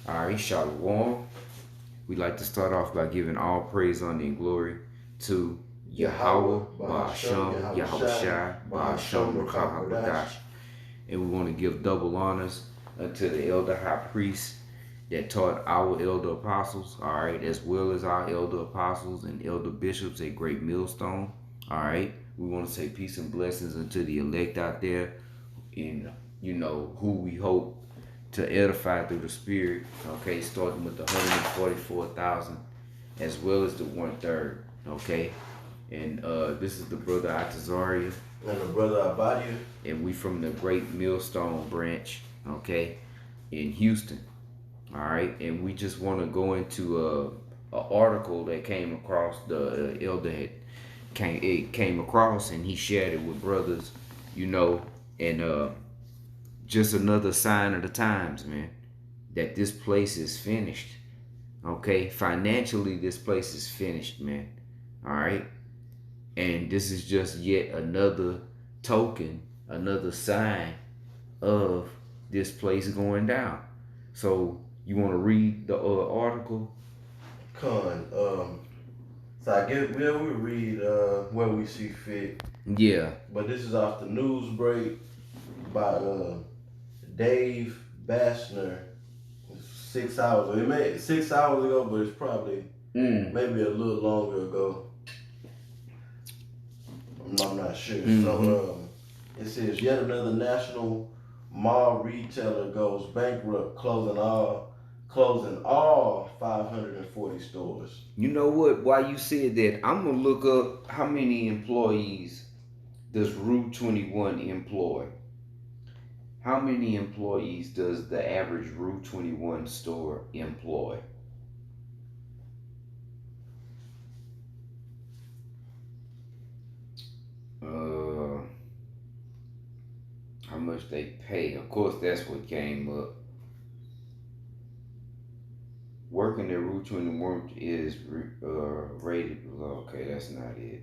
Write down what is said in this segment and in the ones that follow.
All right, Shalom. We like to start off by giving all praise, honor, and glory to Yahweh, Yahweh, Bahasham, Ba'asham, Yahweh Shai, Ba'asham, Rukahakodash. And we want to give double honors unto the elder high priest that taught our elder apostles, all right, as well as our elder apostles and elder bishops at Great Millstone, all right. We want to say peace and blessings unto the elect out there, and who we hope to edify through the Spirit. Okay, starting with the 144,000, as well as the 1/3. Okay, and this is the brother Atazaria, and the brother Abadia, and we from the Great Millstone branch. Okay, in Houston. All right, and we just want to go into an article that came across the elder had came across, and he shared it with brothers, and just another sign of the times, man, that this place is finished. Okay, financially, this place is finished, man. All right, and this is just yet another token, another sign of this place going down. So you want to read the article? So I guess we'll read where we see fit. Yeah. But this is off the news break by Dave Bashner. 6 hours. It made 6 hours ago, but it's probably maybe a little longer ago. I'm not sure. Mm-hmm. So it says yet another national mall retailer goes bankrupt, closing all 540 stores. You know what? While you said that, I'm gonna look up how many employees does Rue 21 employ. How many employees does the average Rue 21 store employ? How much they pay? Of course, that's what came up. Working at Rue 21 is rated below. Okay, that's not it.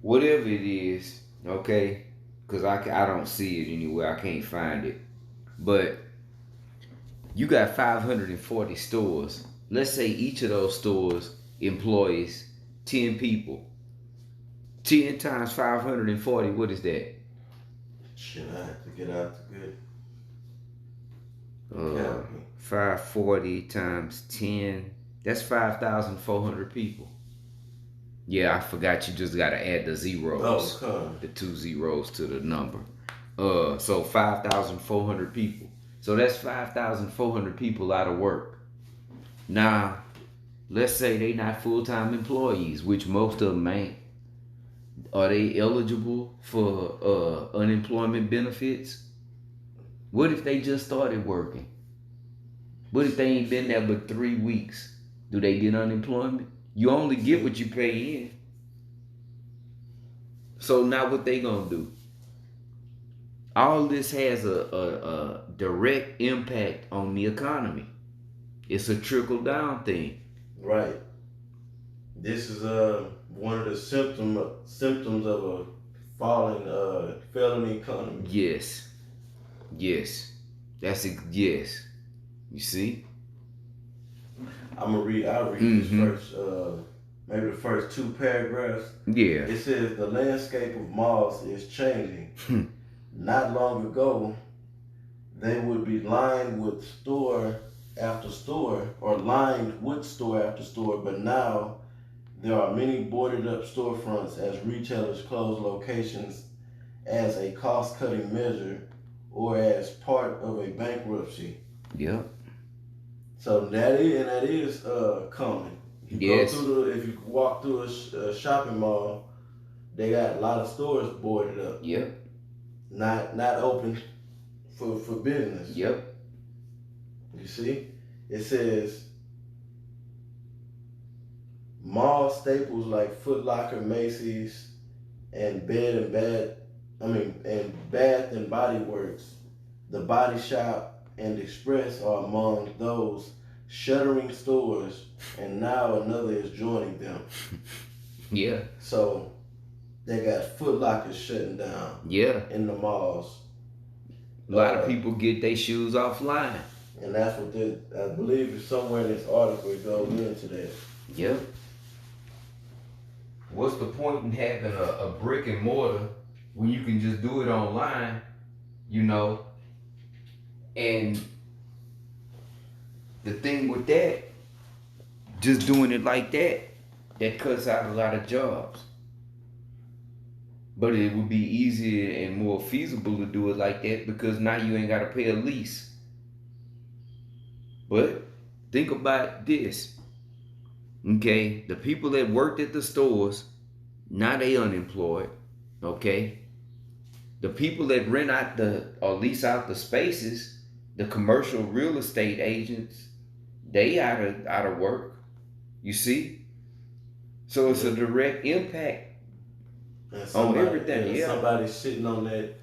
Whatever it is, okay, because I don't see it anywhere. I can't find it. But you got 540 stores. Let's say each of those stores employs 10 people. 10 times 540, what is that? Shit, I have to get out the good. 540 times 10, that's 5,400 people. Yeah, I forgot you just got to add the zeros. Oh, okay. The 2 zeros to the number. So 5,400 people. So that's 5,400 people out of work. Now, let's say they not full-time employees, which most of them ain't. Are they eligible for unemployment benefits? What if they just started working? What if they ain't been there but 3 weeks? Do they get unemployment? You only get what you pay in. So now what they gonna do? All this has a direct impact on the economy. It's a trickle down thing. Right. This is one of the symptoms of a failing economy. Yes. That's it. Yes. You see? I'll read this first, maybe the first 2 paragraphs. Yeah. It says the landscape of malls is changing. Not long ago, they would be lined with store after store, but now there are many boarded up storefronts as retailers close locations as a cost-cutting measure or as part of a bankruptcy. Yep. So that is common. Yes. If you walk through a shopping mall, they got a lot of stores boarded up. Yep. Not open for business. Yep. You see? It says mall staples like Foot Locker, Macy's, and Bath and Body Works, The Body Shop, and Express are among those shuttering stores, and now another is joining them. Yeah. So they got Foot Locker shutting down Yeah. in the malls. A lot of people get their shoes offline. And that's what I believe somewhere in this article it goes into that. Yep. What's the point in having a brick and mortar when you can just do it online, you know? And the thing with that, just doing it like that, that cuts out a lot of jobs. But it would be easier and more feasible to do it like that because now you ain't got to pay a lease. But think about this. Okay, the people that worked at the stores, now they unemployed. Okay, the people that rent out or lease out the spaces, the commercial real estate agents, they out of work. You see, so it's a direct impact on everything. Yeah, somebody's sitting on that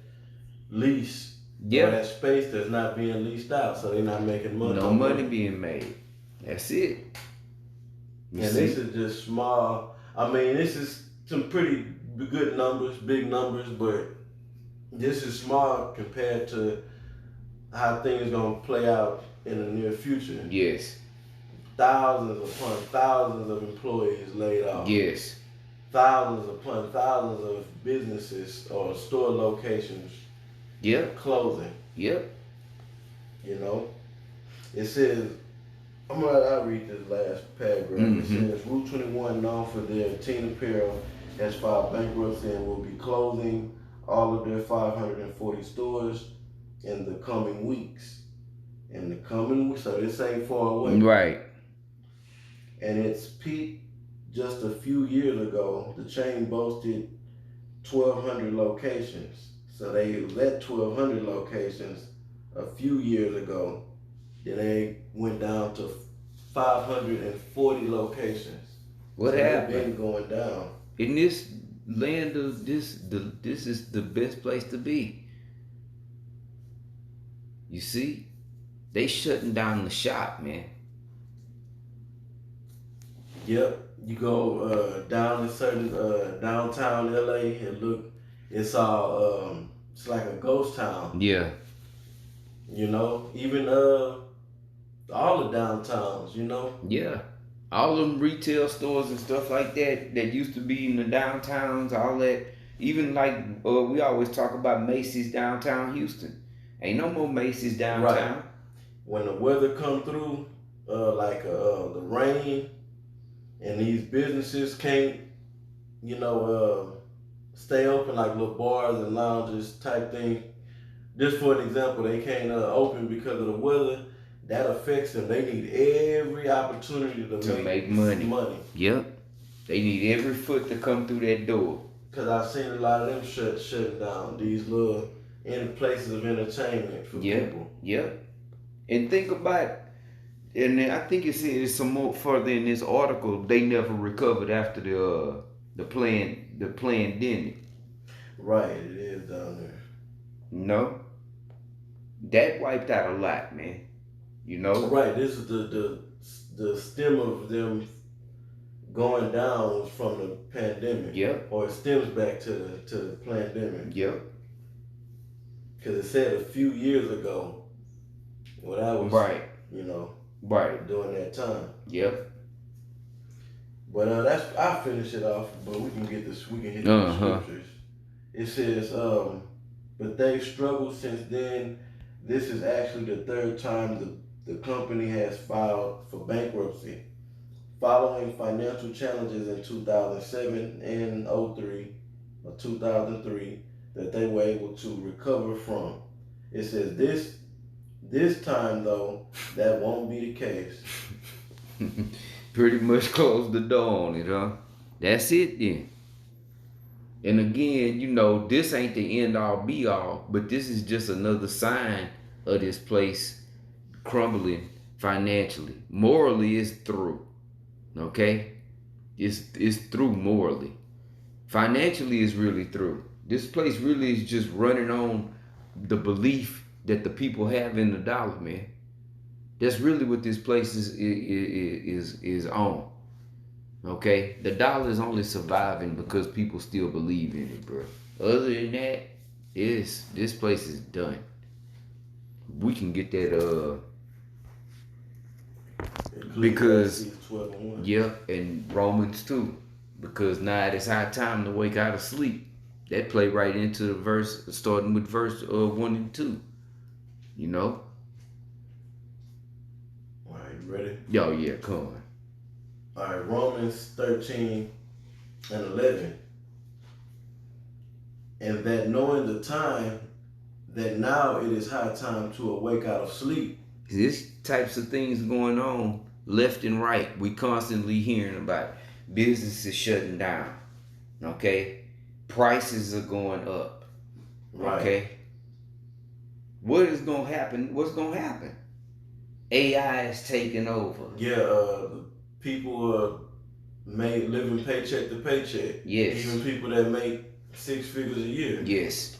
lease. Yeah, or that space that's not being leased out, so they're not making money. No money being made. That's it. And this is just small. I mean, this is some pretty good numbers, big numbers, but this is small compared to how things gonna play out in the near future. Yes. Thousands upon thousands of employees laid off. Yes. Thousands upon thousands of businesses or store locations. Yep. Closing. Yep. You know, it says, I'll read this last paragraph. Mm-hmm. It says, Rue 21, known for their teen apparel, has filed bankruptcy and will be closing all of their 540 stores in the coming weeks. So this ain't far away. Right. And its peak just a few years ago, the chain boasted 1,200 locations. So they was at 1,200 locations a few years ago. Then they went down to 540 locations. What happened? They've been going down. In this land of this is the best place to be. You see, they shutting down the shop, man. Yep, you go down in certain downtown LA and look. It's all it's like a ghost town. Yeah. You know, even all the downtowns, you know? Yeah. All them retail stores and stuff like that used to be in the downtowns, all that. Even like we always talk about Macy's downtown Houston. Ain't no more Macy's downtown. Right. When the weather come through, the rain, and these businesses can't, stay open, like little bars and lounges type thing. Just for an example, they can't open because of the weather. That affects them. They need every opportunity to make money. Yep. They need every foot to come through that door. Because I've seen a lot of them shutting down these little places of entertainment for people. Yep. And think about, and I think it's some more further in this article. They never recovered after the pandemic. Right, it is down there. No, that wiped out a lot, man. You know. Right. This is the stem of them going down was from the pandemic. Yep. Or it stems back to the pandemic. Yep. Because it said a few years ago. Well, that was right. Right during that time. Yep. But I'll finish it off. But we can hit the scriptures. It says, but they've struggled since then. This is actually the third time the company has filed for bankruptcy, following financial challenges in 2007 and 2003 that they were able to recover from. It says this time though, that won't be the case. Pretty much closed the door on it, huh? That's it then. And again, this ain't the end all be all, but this is just another sign of this place crumbling financially. Morally, it's through. Okay? It's through morally. Financially, it's really through. This place really is just running on the belief that the people have in the dollar, man. That's really what this place is on. Okay, the dollar is only surviving because people still believe in it, bro. Other than that, this place is done. We can get that because Ecclesiastes 12 and 1. yeah, and Romans too, because now it's high time to wake out of sleep. That play right into the verse, starting with verse 1 and 2. You know. All right, you ready? Yo, yeah, come on. All right, Romans 13 and 11. And that knowing the time, that now it is high time to awake out of sleep. There's types of things going on left and right. We constantly hearing about businesses shutting down. Okay, prices are going up. Right. Okay, what is gonna happen? What's gonna happen? AI is taking over. Yeah, people are living paycheck to paycheck. Yes. Even people that make 6 figures a year. Yes.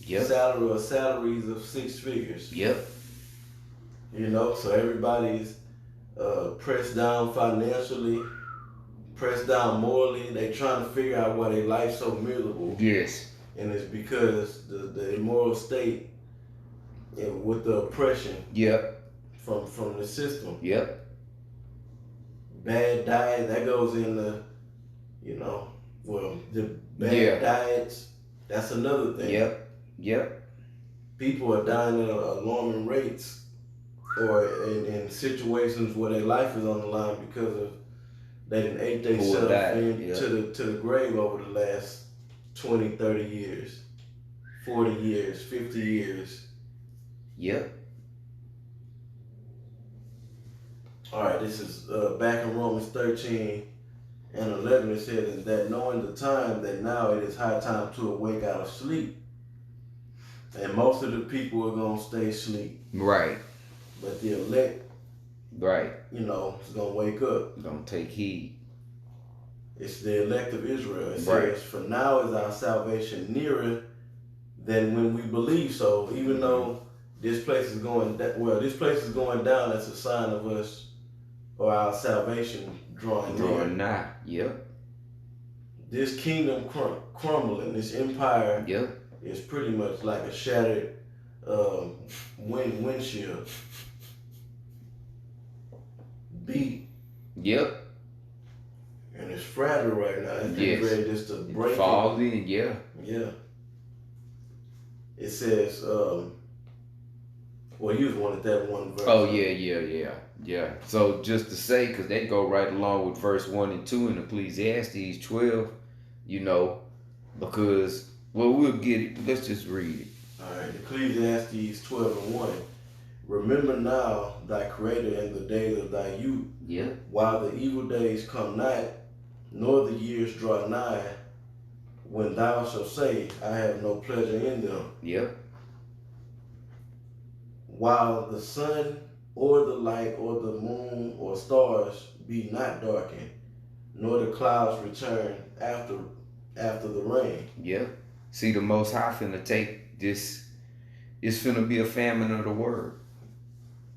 Yep. Salaries of 6 figures. Yep. You know, so everybody's pressed down financially, pressed down morally. They trying to figure out why their life's so miserable. Yes. And it's because the immoral state and with the oppression. Yep. From the system. Yep. Bad diet, that goes in the, the bad diets, that's another thing. Yep. Yep. People are dying at alarming rates or in situations where their life is on the line because of they done ate themselves to the grave over the last 20, 30 years, 40 years, 50 years. Yep. All right, this is back in Romans 13 and 11. It says that knowing the time, that now it is high time to awake out of sleep. And most of the people are going to stay asleep. Right. But the elect, right, is going to wake up. Going to take heed. It's the elect of Israel. It says, for now is our salvation nearer than when we believe. So even though this place is going down, that's a sign of us or our salvation drawing nigh. Yep. This kingdom crumbling, this empire yep. is pretty much like a shattered windshield. Beat. Yep. And it's fragile right now. It's getting ready just to break. Fall in, yeah. Yeah. It says, well, you just wanted that one verse. Oh, yeah. So just to say, because they go right along with verse 1 and 2 in Ecclesiastes 12, because, well, we'll get it. Let's just read it. All right, Ecclesiastes 12 and 1. Remember now thy creator in the days of thy youth, while the evil days come not, nor the years draw nigh, when thou shalt say, I have no pleasure in them. Yep. While the sun or the light or the moon or stars be not darkened, nor the clouds return after the rain. Yeah. See, the Most High finna take this. It's finna be a famine of the word.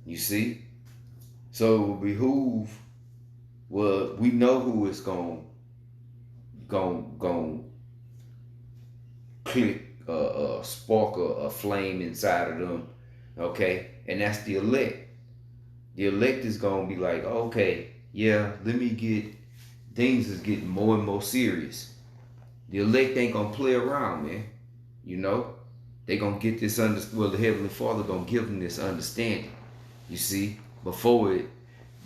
You see? So it will behoove. Well, we know who is gon' click spark a flame inside of them. Okay, and that's the elect. The elect is gonna be like, okay, yeah, let me get, things is getting more and more serious. The elect ain't gonna play around, man. They gonna get this the Heavenly Father gonna give them this understanding. You see, before it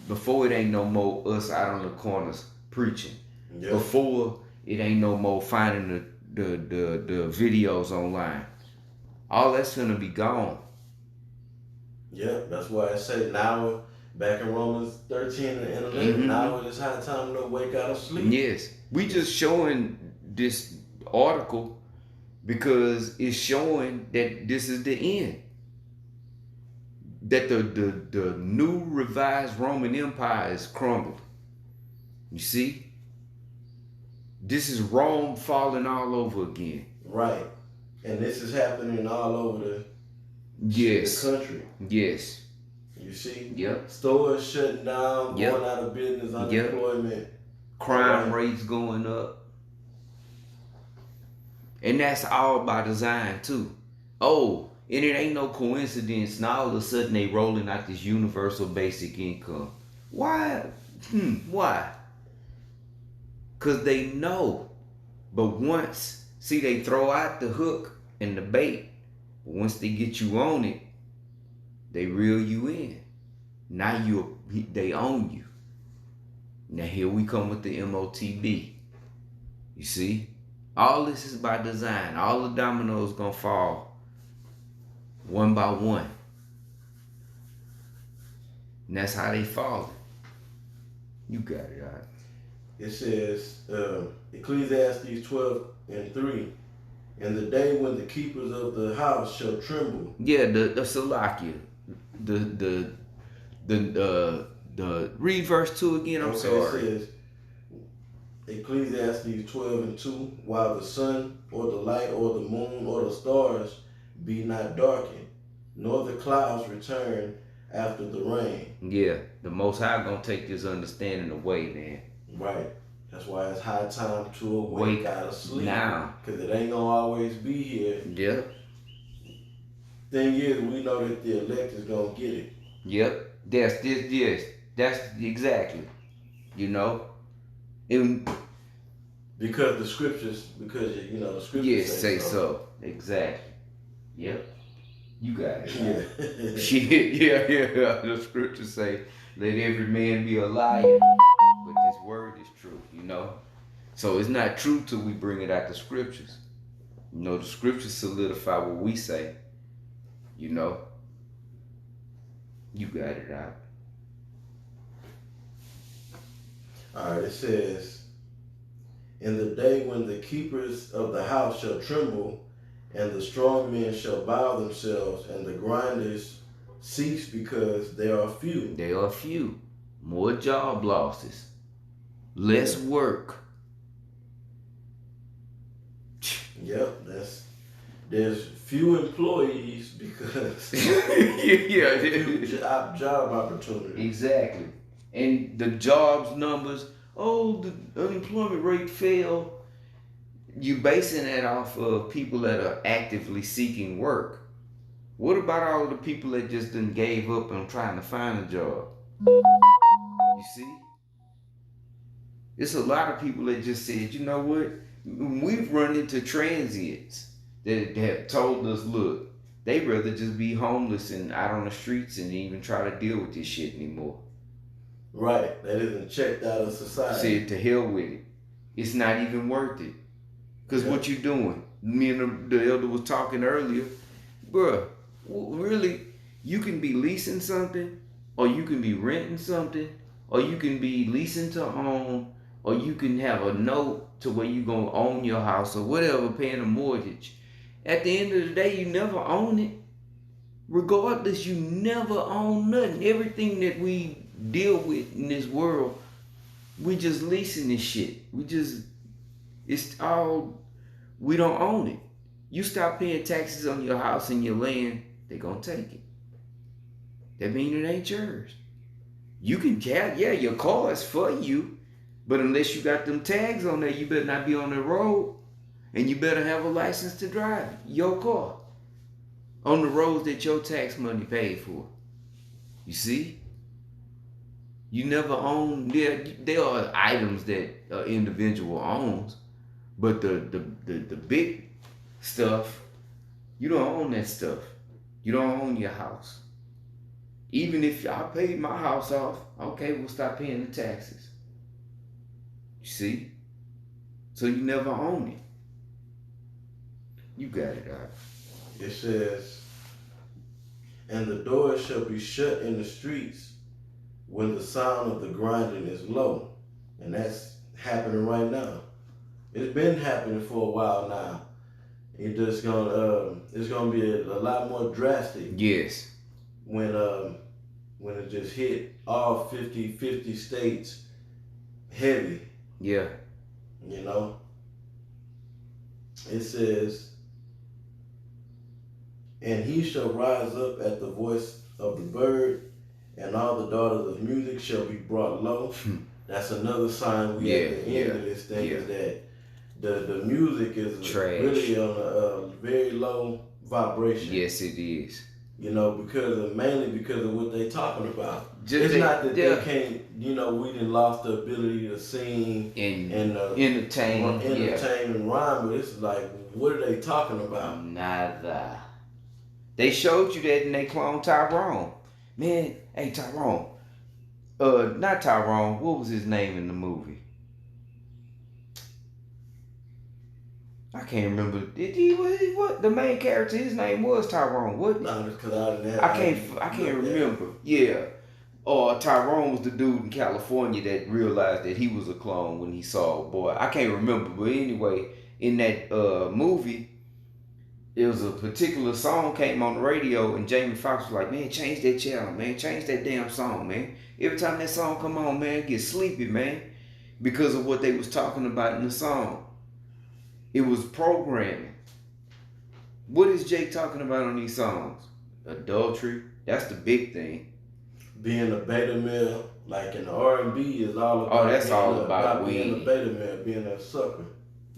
ain't no more us out on the corners preaching. Yep. Before it ain't no more finding the videos online. All that's gonna be gone. Yeah, that's why I say now, back in Romans 13 and 11, now it is high time to wake out of sleep. Yes. We just showing this article because it's showing that this is the end. That the new revised Roman Empire is crumbled. You see? This is Rome falling all over again. Right. And this is happening all over the country. Yes. You see? Yep. Stores shutting down, going out of business, unemployment. crime rates going up. And that's all by design too. Oh, and it ain't no coincidence. Now all of a sudden they rolling out this universal basic income. Why? Why? Cause they know. But once, see, they throw out the hook and the bait. But once they get you on it, they reel you in. Now they own you. Now here we come with the MOTB. You see? All this is by design. All the dominoes gonna fall one by one. And that's how they fall. You got it, all right. It says, Ecclesiastes 12:3, in the day when the keepers of the house shall tremble. Yeah, the Salakia. The read verse 2 again, I'm sorry. It says, Ecclesiastes 12:2, while the sun or the light or the moon or the stars be not darkened, nor the clouds return after the rain. Yeah, the Most High gonna take this understanding away, man. Right. That's why it's high time to awake out of sleep. Now. Because it ain't gonna always be here. Yep. Thing is, we know that the elect is gonna get it. Yep. That's this. Yes. That's exactly. You know. Because the scriptures Yes, say so. Exactly. Yep. You got it. Yeah. Shit. Yeah. The scriptures say, "Let every man be a liar." But this word is true, you know. So it's not true till we bring it out the scriptures. You know, the scriptures solidify what we say. You know. You got it out. Alright, it says, in the day when the keepers of the house shall tremble, and the strong men shall bow themselves, and the grinders cease because they are few. They are few. More job losses. Less work. Yep, there's few employees because few job opportunities. Exactly. And the jobs numbers, the unemployment rate fell. You basing that off of people that are actively seeking work. What about all the people that just done gave up on trying to find a job? You see? It's a lot of people that just said, you know what? We've run into transients that have told us, look, they'd rather just be homeless and out on the streets and even try to deal with this shit anymore. Right. That isn't checked out of society. Said to hell with it. It's not even worth it. Because what you doing? Me and the elder was talking earlier. Bruh, really, you can be leasing something, or you can be renting something, or you can be leasing to own, or you can have a note to where you're going to own your house or whatever, paying a mortgage. At the end of the day, you never own it. Regardless, you never own nothing. Everything that we deal with in this world, we just leasing this shit. We don't own it. You stop paying taxes on your house and your land, they're going to take it. That means it ain't yours. You can your car is for you, but unless you got them tags on there, you better not be on the road, and you better have a license to drive your car on the roads that your tax money paid for. You see? You never own, there are items that an individual owns, but the big stuff, you don't own that stuff. You don't own your house. Even if I paid my house off, okay, we'll stop paying the taxes. You see? So you never own it. You got it, all right. It says, and the doors shall be shut in the streets when the sound of the grinding is low. And that's happening right now. It's been happening for a while now. It's gonna be a lot more drastic. Yes. When it just hit all 50 states heavy. Yeah. You know? It says, and he shall rise up at the voice of the bird, and all the daughters of music shall be brought low. that's another sign we at the end of this thing is that the music is really on a very low vibration. Yes, it is. You know, mainly because of what they talking about. It's not that they can't. You know, we done lost the ability to sing and entertain and rhyme, but it's like, what are they talking about? Nada. They showed you that and they cloned Tyrone. Man, hey Tyrone. Not Tyrone. What was his name in the movie? I can't remember. What the main character? His name was Tyrone. What? No, just because I can't remember. Yeah. Or Tyrone was the dude in California that realized that he was a clone when he saw a boy. I can't remember, but anyway, in that movie, it was a particular song came on the radio, and Jamie Foxx was like, "Man, change that channel, man. Change that damn song, man. Every time that song come on, man, I get sleepy, man, because of what they was talking about in the song." It was programming. What is Jake talking about on these songs? Adultery. That's the big thing. Being a beta male, like in the R&B, is all about. Oh, that's all about being a beta male, being a sucker.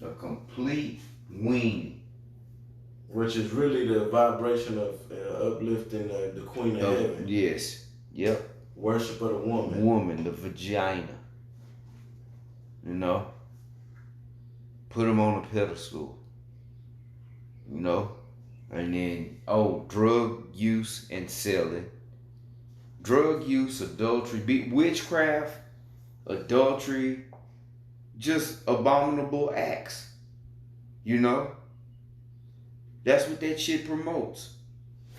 A complete weenie. Which is really the vibration of uplifting the Queen of Heaven. Yes. Yep. Worship of the woman. Woman, the vagina. You know? Put them on a pedestal. You know? And then, drug use and selling. Drug use, adultery, witchcraft, adultery, just abominable acts. You know? That's what that shit promotes.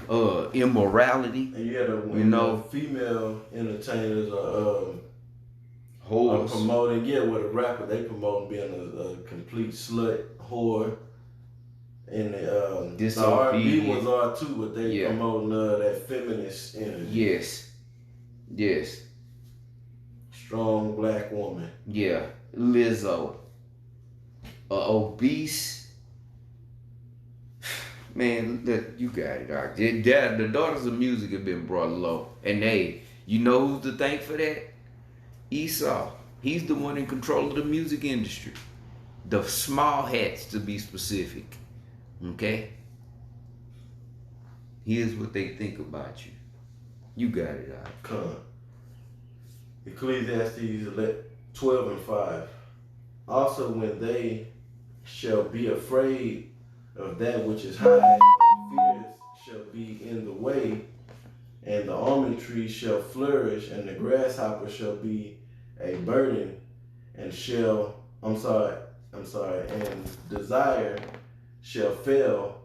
Immorality. And you had female entertainers are promoting, with a rapper, they promoting being a complete slut, whore. And the R&B ones are too, but they promoting that feminist energy. Yes. Strong black woman. Yeah. Lizzo. Obese. Man, you got it, Doc. The daughters of music have been brought low. And you know who's to thank for that? Esau. He's the one in control of the music industry. The small hats, to be specific. Okay? Here's what they think about you. You got it, Doc. Come. Ecclesiastes 12:5. Also, when they shall be afraid of that which is high, and fears shall be in the way, and the almond tree shall flourish, and the grasshopper shall be a burden, and desire shall fail,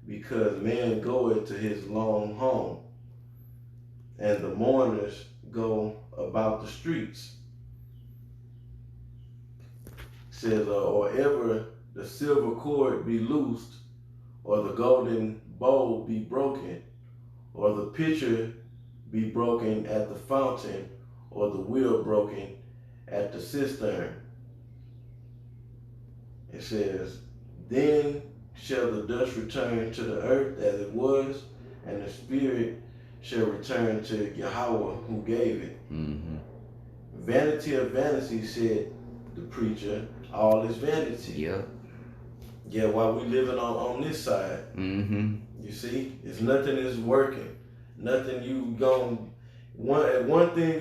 because man goeth to his long home, and the mourners go about the streets. Says, or ever the silver cord be loosed, or the golden bowl be broken, or the pitcher be broken at the fountain, or the wheel broken at the cistern. It says, then shall the dust return to the earth as it was, and the spirit shall return to Yahweh who gave it. Mm-hmm. Vanity of vanity, said the preacher, all is vanity. Yeah, while we living on this side. Mm-hmm. You see, it's nothing is working. Nothing you gon' one thing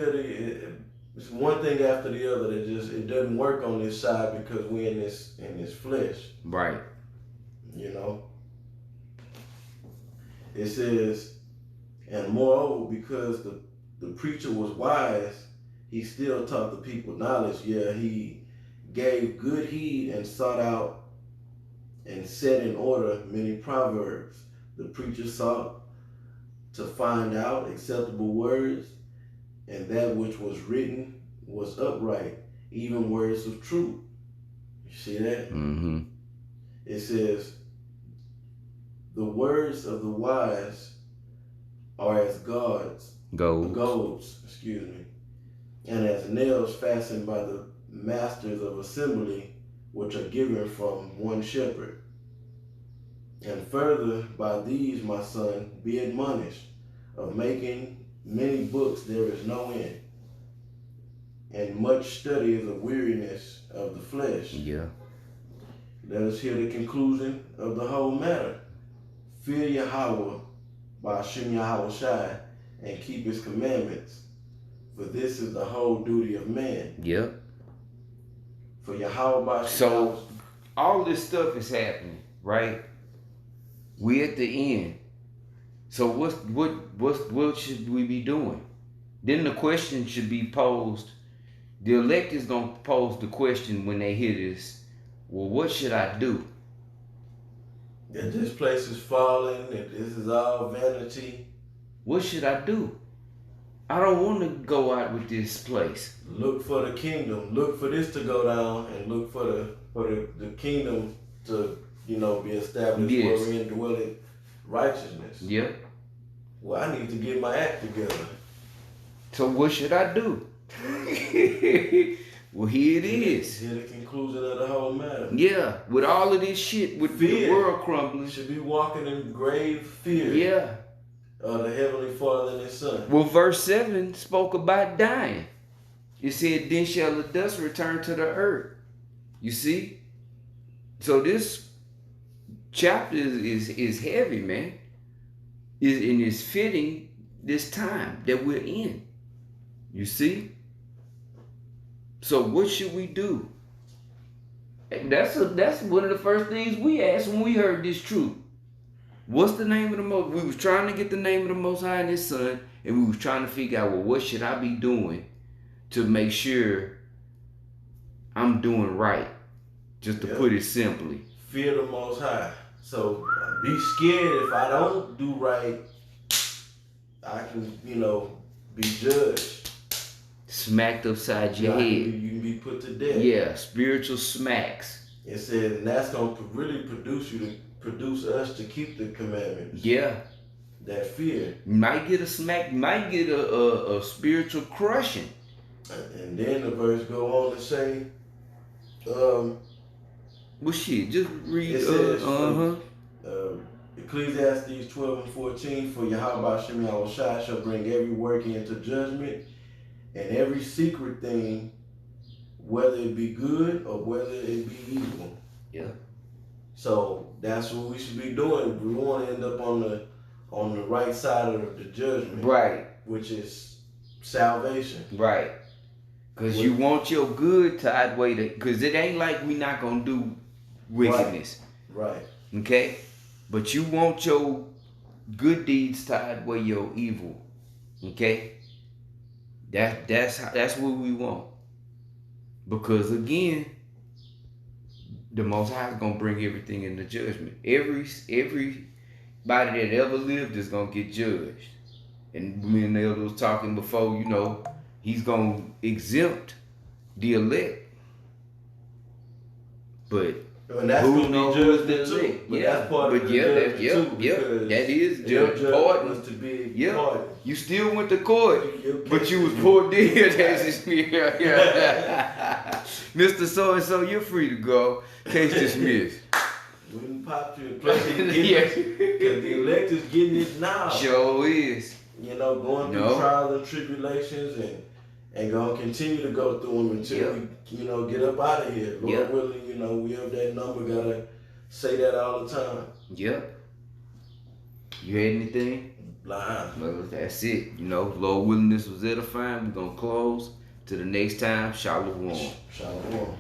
it's one thing after the other that it doesn't work on this side because we in this flesh. Right. You know. It says, and moreover, because the preacher was wise, he still taught the people knowledge. Yeah, he gave good heed and sought out and set in order many proverbs. The preacher sought to find out acceptable words, and that which was written was upright, even words of truth. You see that? Mm-hmm. It says, the words of the wise are as golds, and as nails fastened by the masters of assembly, which are given from one shepherd. And further, by these, my son, be admonished, of making many books there is no end. and much study is a weariness of the flesh. Yeah. Let us hear the conclusion of the whole matter. Fear Yahweh by Hashem Yahweh Shai and keep his commandments. For this is the whole duty of man. Yep. For Yahweh by So all this stuff is happening, right? We at the end. So what should we be doing? Then the question should be posed. The elect is gonna pose the question when they hear this. Well, what should I do? that this place is falling, that this is all vanity. What should I do? I don't want to go out with this place. Look for the kingdom. Look for this to go down, and look for the kingdom to be established. Yes. Where we indwell in righteousness. Yep. Well, I need to get my act together. So what should I do? Well, here it is. Hear the conclusion of the whole matter. Yeah, with all of this shit, with Fear. the world crumbling. You should be walking in grave fear Yeah. of the Heavenly Father and His Son. Well, verse 7 spoke about dying. It said, then shall the dust return to the earth. You see? So this chapter is heavy, man. And it's fitting this time that we're in. You see? So what should we do? That's one of the first things we asked when we heard this truth. What's the name of the Most? We was trying to get the name of the Most High and His Son, and we was trying to figure out, well, what should I be doing to make sure I'm doing right? Just to put it simply. Fear the Most High. So be scared if I don't do right. I can, be judged. Smacked upside your head. You can be put to death. Yeah, spiritual smacks. It says, and that's going to really produce us to keep the commandments. Yeah. That fear. You might get a smack, you might get a spiritual crushing. And then the verse go on to say, well, shit, just read. It says, Ecclesiastes 12:14, for Yahweh Hashem Yahweh Shai shall bring every work into judgment, and every secret thing, whether it be good or whether it be evil. Yeah. So that's what we should be doing. We want to end up on the right side of the judgment. Right. Which is salvation. Right. Because you want your good to outweigh the... Because it ain't like we not going to do wickedness. Right. Okay? But you want your good deeds to outweigh your evil. Okay? That's what we want. Because again, the Most High is gonna bring everything into judgment. Everybody that ever lived is gonna get judged. And me and Elder was talking before, he's gonna exempt the elect. But and that's who gonna knows be who's the judgment too. elect? But Yeah, that's part of the judgment too. Because that is your judgment. judgment was to be pardoned. You still went to court, You but you was poor dead. Mr. So-and-so, you're free to go. Case dismissed. Wouldn't pop you. Plus, because the elect is getting it now. Sure is. Going through trials and tribulations and gonna continue to go through them until we, get up out of here. Lord willing, we have that number. Gotta say that all the time. Yep. You had anything? Blind. Well, that's it. Lord willing, this was edifying. We're gonna close. Till the next time. Shalom. Shalom.